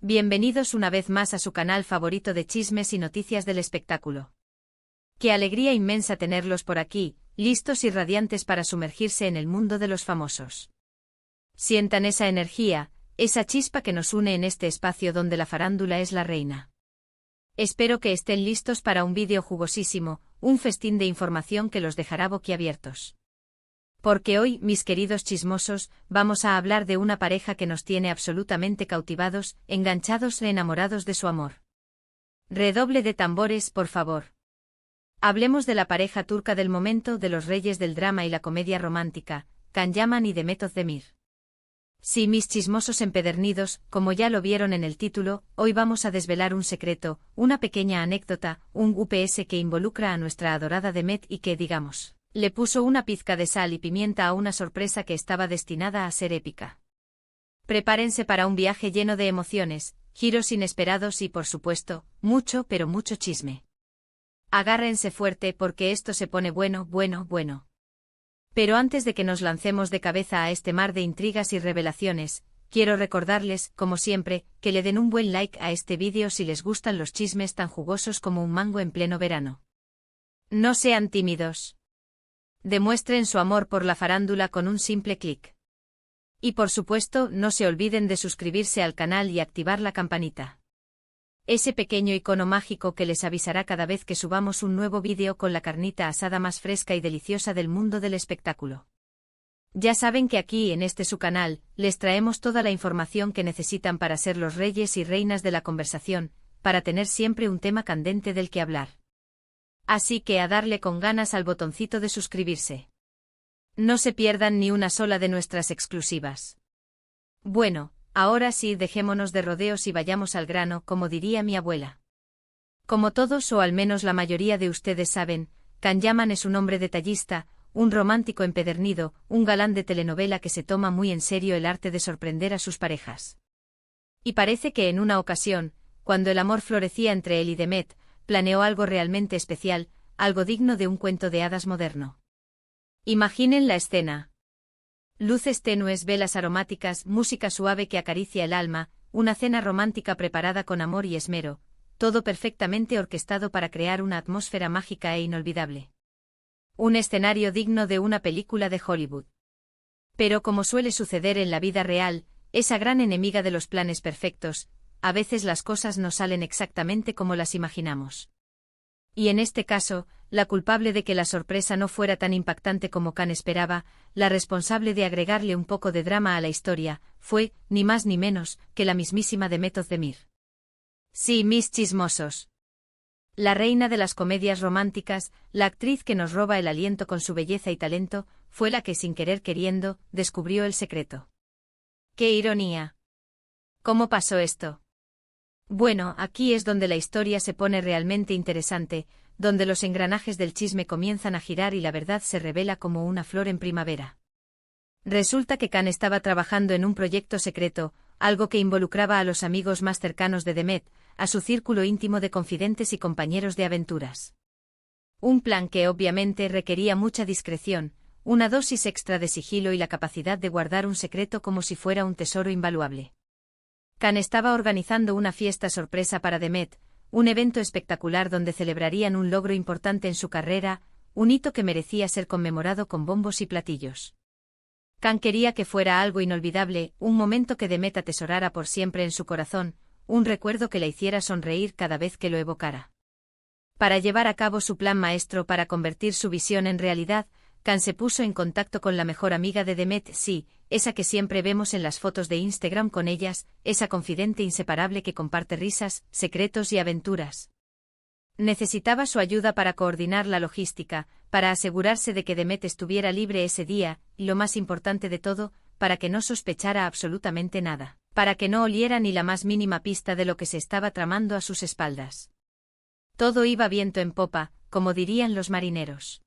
Bienvenidos una vez más a su canal favorito de chismes y noticias del espectáculo. Qué alegría inmensa tenerlos por aquí, listos y radiantes para sumergirse en el mundo de los famosos. Sientan esa energía, esa chispa que nos une en este espacio donde la farándula es la reina. Espero que estén listos para un vídeo jugosísimo, un festín de información que los dejará boquiabiertos. Porque hoy, mis queridos chismosos, vamos a hablar de una pareja que nos tiene absolutamente cautivados, enganchados e enamorados de su amor. Redoble de tambores, por favor. Hablemos de la pareja turca del momento, de los reyes del drama y la comedia romántica, Can Yaman y Demet Özdemir. Sí, mis chismosos empedernidos, como ya lo vieron en el título, hoy vamos a desvelar un secreto, una pequeña anécdota, un UPS que involucra a nuestra adorada Demet y que, digamos, le puso una pizca de sal y pimienta a una sorpresa que estaba destinada a ser épica. Prepárense para un viaje lleno de emociones, giros inesperados y, por supuesto, mucho pero mucho chisme. Agárrense fuerte porque esto se pone bueno. Pero antes de que nos lancemos de cabeza a este mar de intrigas y revelaciones, quiero recordarles, como siempre, que le den un buen like a este vídeo si les gustan los chismes tan jugosos como un mango en pleno verano. No sean tímidos. Demuestren su amor por la farándula con un simple clic. Y por supuesto, no se olviden de suscribirse al canal y activar la campanita. Ese pequeño icono mágico que les avisará cada vez que subamos un nuevo vídeo con la carnita asada más fresca y deliciosa del mundo del espectáculo. Ya saben que aquí en este su canal, les traemos toda la información que necesitan para ser los reyes y reinas de la conversación, para tener siempre un tema candente del que hablar. Así que a darle con ganas al botoncito de suscribirse. No se pierdan ni una sola de nuestras exclusivas. Bueno, ahora sí, dejémonos de rodeos y vayamos al grano, como diría mi abuela. Como todos o al menos la mayoría de ustedes saben, Can Yaman es un hombre detallista, un romántico empedernido, un galán de telenovela que se toma muy en serio el arte de sorprender a sus parejas. Y parece que en una ocasión, cuando el amor florecía entre él y Demet, planeó algo realmente especial, algo digno de un cuento de hadas moderno. Imaginen la escena. Luces tenues, velas aromáticas, música suave que acaricia el alma, una cena romántica preparada con amor y esmero, todo perfectamente orquestado para crear una atmósfera mágica e inolvidable. Un escenario digno de una película de Hollywood. Pero como suele suceder en la vida real, esa gran enemiga de los planes perfectos, a veces las cosas no salen exactamente como las imaginamos. Y en este caso, la culpable de que la sorpresa no fuera tan impactante como Can esperaba, la responsable de agregarle un poco de drama a la historia, fue, ni más ni menos, que la mismísima Demet Özdemir. Sí, mis chismosos. La reina de las comedias románticas, la actriz que nos roba el aliento con su belleza y talento, fue la que sin querer queriendo, descubrió el secreto. ¡Qué ironía! ¿Cómo pasó esto? Bueno, aquí es donde la historia se pone realmente interesante, donde los engranajes del chisme comienzan a girar y la verdad se revela como una flor en primavera. Resulta que Can estaba trabajando en un proyecto secreto, algo que involucraba a los amigos más cercanos de Demet, a su círculo íntimo de confidentes y compañeros de aventuras. Un plan que obviamente requería mucha discreción, una dosis extra de sigilo y la capacidad de guardar un secreto como si fuera un tesoro invaluable. Can estaba organizando una fiesta sorpresa para Demet, un evento espectacular donde celebrarían un logro importante en su carrera, un hito que merecía ser conmemorado con bombos y platillos. Can quería que fuera algo inolvidable, un momento que Demet atesorara por siempre en su corazón, un recuerdo que la hiciera sonreír cada vez que lo evocara. Para llevar a cabo su plan maestro para convertir su visión en realidad, Can se puso en contacto con la mejor amiga de Demet, sí, esa que siempre vemos en las fotos de Instagram con ellas, esa confidente inseparable que comparte risas, secretos y aventuras. Necesitaba su ayuda para coordinar la logística, para asegurarse de que Demet estuviera libre ese día, y lo más importante de todo, para que no sospechara absolutamente nada, para que no oliera ni la más mínima pista de lo que se estaba tramando a sus espaldas. Todo iba viento en popa, como dirían los marineros.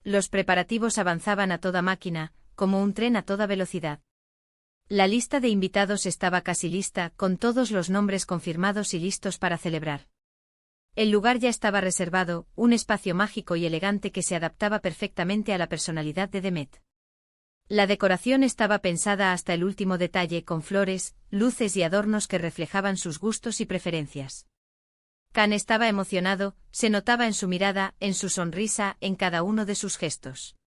Los preparativos avanzaban a toda máquina, como un tren a toda velocidad. La lista de invitados estaba casi lista, con todos los nombres confirmados y listos para celebrar. El lugar ya estaba reservado, un espacio mágico y elegante que se adaptaba perfectamente a la personalidad de Demet. La decoración estaba pensada hasta el último detalle con flores, luces y adornos que reflejaban sus gustos y preferencias. Khan estaba emocionado, se notaba en su mirada, en su sonrisa, en cada uno de sus gestos.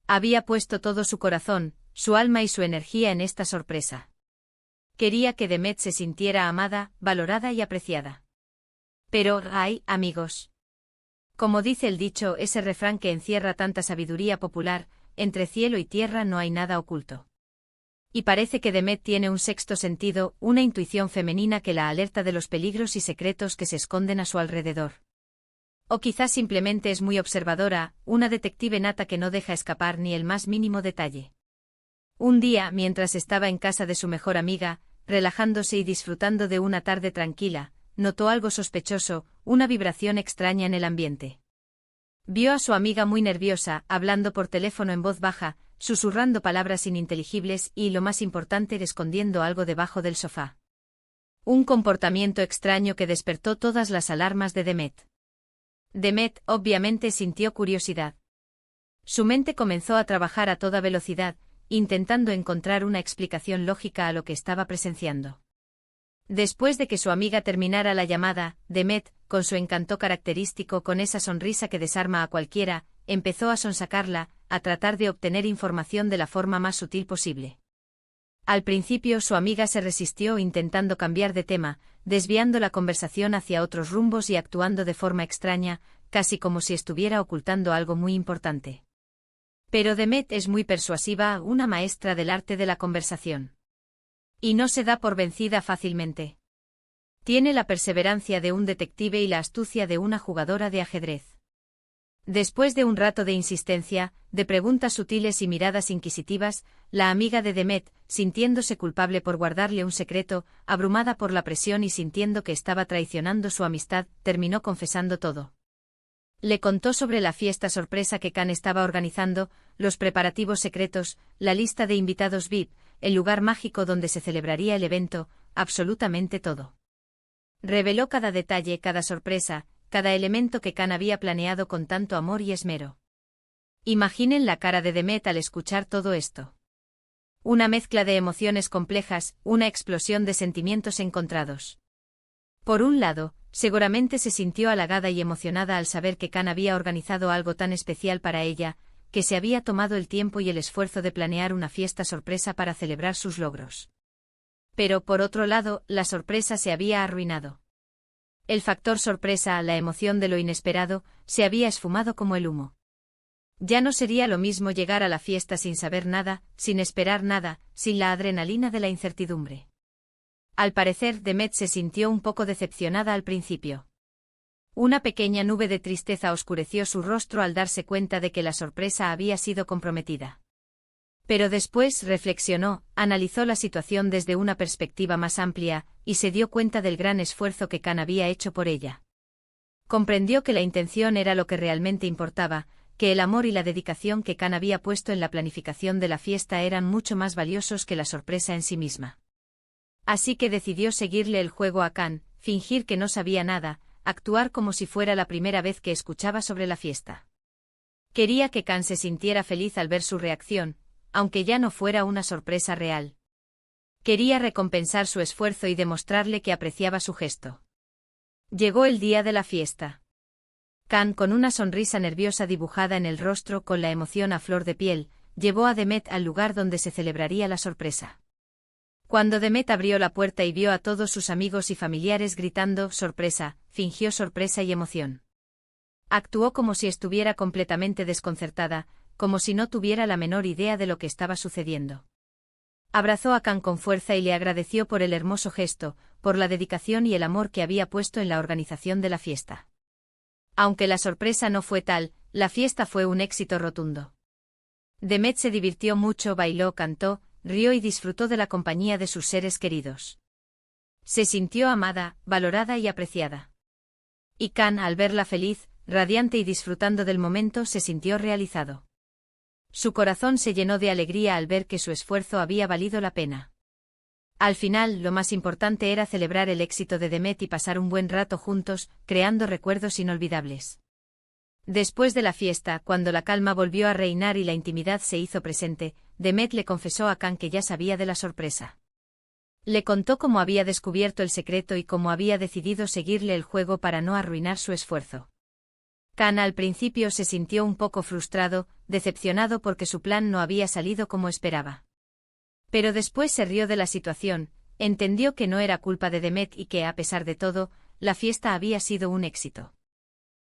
Había puesto todo su corazón, su alma y su energía en esta sorpresa. Quería que Demet se sintiera amada, valorada y apreciada. Pero, ay, amigos. Como dice el dicho, ese refrán que encierra tanta sabiduría popular, entre cielo y tierra no hay nada oculto. Y parece que Demet tiene un sexto sentido, una intuición femenina que la alerta de los peligros y secretos que se esconden a su alrededor. O quizás simplemente es muy observadora, una detective nata que no deja escapar ni el más mínimo detalle. Un día, mientras estaba en casa de su mejor amiga, relajándose y disfrutando de una tarde tranquila, notó algo sospechoso, una vibración extraña en el ambiente. Vio a su amiga muy nerviosa, hablando por teléfono en voz baja, susurrando palabras ininteligibles y, lo más importante, escondiendo algo debajo del sofá. Un comportamiento extraño que despertó todas las alarmas de Demet. Demet, obviamente, sintió curiosidad. Su mente comenzó a trabajar a toda velocidad, intentando encontrar una explicación lógica a lo que estaba presenciando. Después de que su amiga terminara la llamada, Demet, con su encanto característico, con esa sonrisa que desarma a cualquiera, empezó a sonsacarla, a tratar de obtener información de la forma más sutil posible. Al principio su amiga se resistió intentando cambiar de tema, desviando la conversación hacia otros rumbos y actuando de forma extraña, casi como si estuviera ocultando algo muy importante. Pero Demet es muy persuasiva, una maestra del arte de la conversación. Y no se da por vencida fácilmente. Tiene la perseverancia de un detective y la astucia de una jugadora de ajedrez. Después de un rato de insistencia, de preguntas sutiles y miradas inquisitivas, la amiga de Demet, sintiéndose culpable por guardarle un secreto, abrumada por la presión y sintiendo que estaba traicionando su amistad, terminó confesando todo. Le contó sobre la fiesta sorpresa que Khan estaba organizando, los preparativos secretos, la lista de invitados VIP, el lugar mágico donde se celebraría el evento, absolutamente todo. Reveló cada detalle, cada sorpresa, cada elemento que Khan había planeado con tanto amor y esmero. Imaginen la cara de Demet al escuchar todo esto. Una mezcla de emociones complejas, una explosión de sentimientos encontrados. Por un lado, seguramente se sintió halagada y emocionada al saber que Khan había organizado algo tan especial para ella, que se había tomado el tiempo y el esfuerzo de planear una fiesta sorpresa para celebrar sus logros. Pero por otro lado, la sorpresa se había arruinado. El factor sorpresa, la emoción de lo inesperado, se había esfumado como el humo. Ya no sería lo mismo llegar a la fiesta sin saber nada, sin esperar nada, sin la adrenalina de la incertidumbre. Al parecer, Demet se sintió un poco decepcionada al principio. Una pequeña nube de tristeza oscureció su rostro al darse cuenta de que la sorpresa había sido comprometida. Pero después reflexionó, analizó la situación desde una perspectiva más amplia, y se dio cuenta del gran esfuerzo que Khan había hecho por ella. Comprendió que la intención era lo que realmente importaba, que el amor y la dedicación que Khan había puesto en la planificación de la fiesta eran mucho más valiosos que la sorpresa en sí misma. Así que decidió seguirle el juego a Khan, fingir que no sabía nada, actuar como si fuera la primera vez que escuchaba sobre la fiesta. Quería que Khan se sintiera feliz al ver su reacción, aunque ya no fuera una sorpresa real. Quería recompensar su esfuerzo y demostrarle que apreciaba su gesto. Llegó el día de la fiesta. Khan, con una sonrisa nerviosa dibujada en el rostro con la emoción a flor de piel, llevó a Demet al lugar donde se celebraría la sorpresa. Cuando Demet abrió la puerta y vio a todos sus amigos y familiares gritando «sorpresa», fingió sorpresa y emoción. Actuó como si estuviera completamente desconcertada, como si no tuviera la menor idea de lo que estaba sucediendo. Abrazó a Khan con fuerza y le agradeció por el hermoso gesto, por la dedicación y el amor que había puesto en la organización de la fiesta. Aunque la sorpresa no fue tal, la fiesta fue un éxito rotundo. Demet se divirtió mucho, bailó, cantó, rió y disfrutó de la compañía de sus seres queridos. Se sintió amada, valorada y apreciada. Y Khan, al verla feliz, radiante y disfrutando del momento, se sintió realizado. Su corazón se llenó de alegría al ver que su esfuerzo había valido la pena. Al final, lo más importante era celebrar el éxito de Demet y pasar un buen rato juntos, creando recuerdos inolvidables. Después de la fiesta, cuando la calma volvió a reinar y la intimidad se hizo presente, Demet le confesó a Khan que ya sabía de la sorpresa. Le contó cómo había descubierto el secreto y cómo había decidido seguirle el juego para no arruinar su esfuerzo. Khan al principio se sintió un poco frustrado, decepcionado porque su plan no había salido como esperaba. Pero después se rió de la situación, entendió que no era culpa de Demet y que, a pesar de todo, la fiesta había sido un éxito.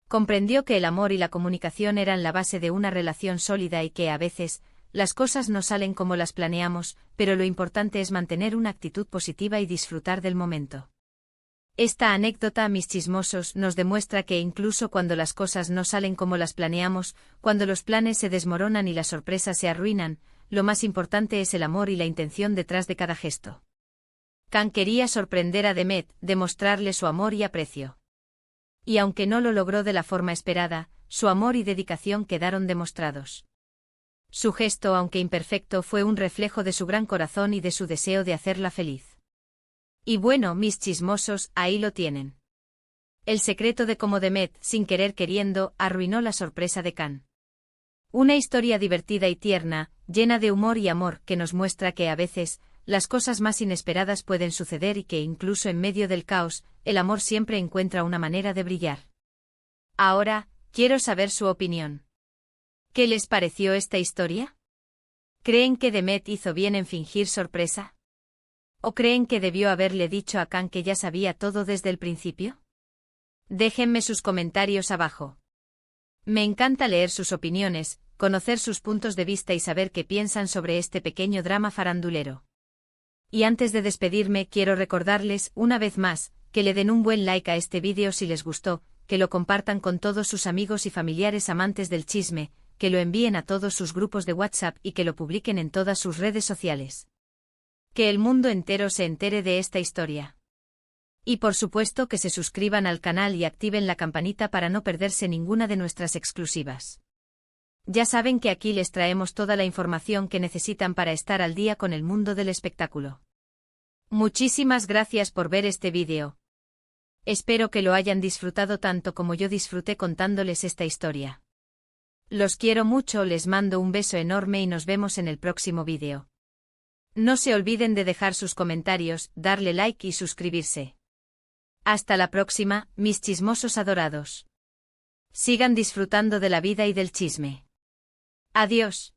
Comprendió que el amor y la comunicación eran la base de una relación sólida y que, a veces, las cosas no salen como las planeamos, pero lo importante es mantener una actitud positiva y disfrutar del momento. Esta anécdota, mis chismosos, nos demuestra que incluso cuando las cosas no salen como las planeamos, cuando los planes se desmoronan y las sorpresas se arruinan, lo más importante es el amor y la intención detrás de cada gesto. Khan quería sorprender a Demet, demostrarle su amor y aprecio. Y aunque no lo logró de la forma esperada, su amor y dedicación quedaron demostrados. Su gesto, aunque imperfecto, fue un reflejo de su gran corazón y de su deseo de hacerla feliz. Y bueno, mis chismosos, ahí lo tienen. El secreto de cómo Demet, sin querer queriendo, arruinó la sorpresa de Khan. Una historia divertida y tierna, llena de humor y amor, que nos muestra que a veces, las cosas más inesperadas pueden suceder y que incluso en medio del caos, el amor siempre encuentra una manera de brillar. Ahora, quiero saber su opinión. ¿Qué les pareció esta historia? ¿Creen que Demet hizo bien en fingir sorpresa? ¿O creen que debió haberle dicho a Khan que ya sabía todo desde el principio? Déjenme sus comentarios abajo. Me encanta leer sus opiniones, conocer sus puntos de vista y saber qué piensan sobre este pequeño drama farandulero. Y antes de despedirme, quiero recordarles, una vez más, que le den un buen like a este vídeo si les gustó, que lo compartan con todos sus amigos y familiares amantes del chisme, que lo envíen a todos sus grupos de WhatsApp y que lo publiquen en todas sus redes sociales. Que el mundo entero se entere de esta historia. Y por supuesto que se suscriban al canal y activen la campanita para no perderse ninguna de nuestras exclusivas. Ya saben que aquí les traemos toda la información que necesitan para estar al día con el mundo del espectáculo. Muchísimas gracias por ver este vídeo. Espero que lo hayan disfrutado tanto como yo disfruté contándoles esta historia. Los quiero mucho, les mando un beso enorme y nos vemos en el próximo vídeo. No se olviden de dejar sus comentarios, darle like y suscribirse. Hasta la próxima, mis chismosos adorados. Sigan disfrutando de la vida y del chisme. Adiós.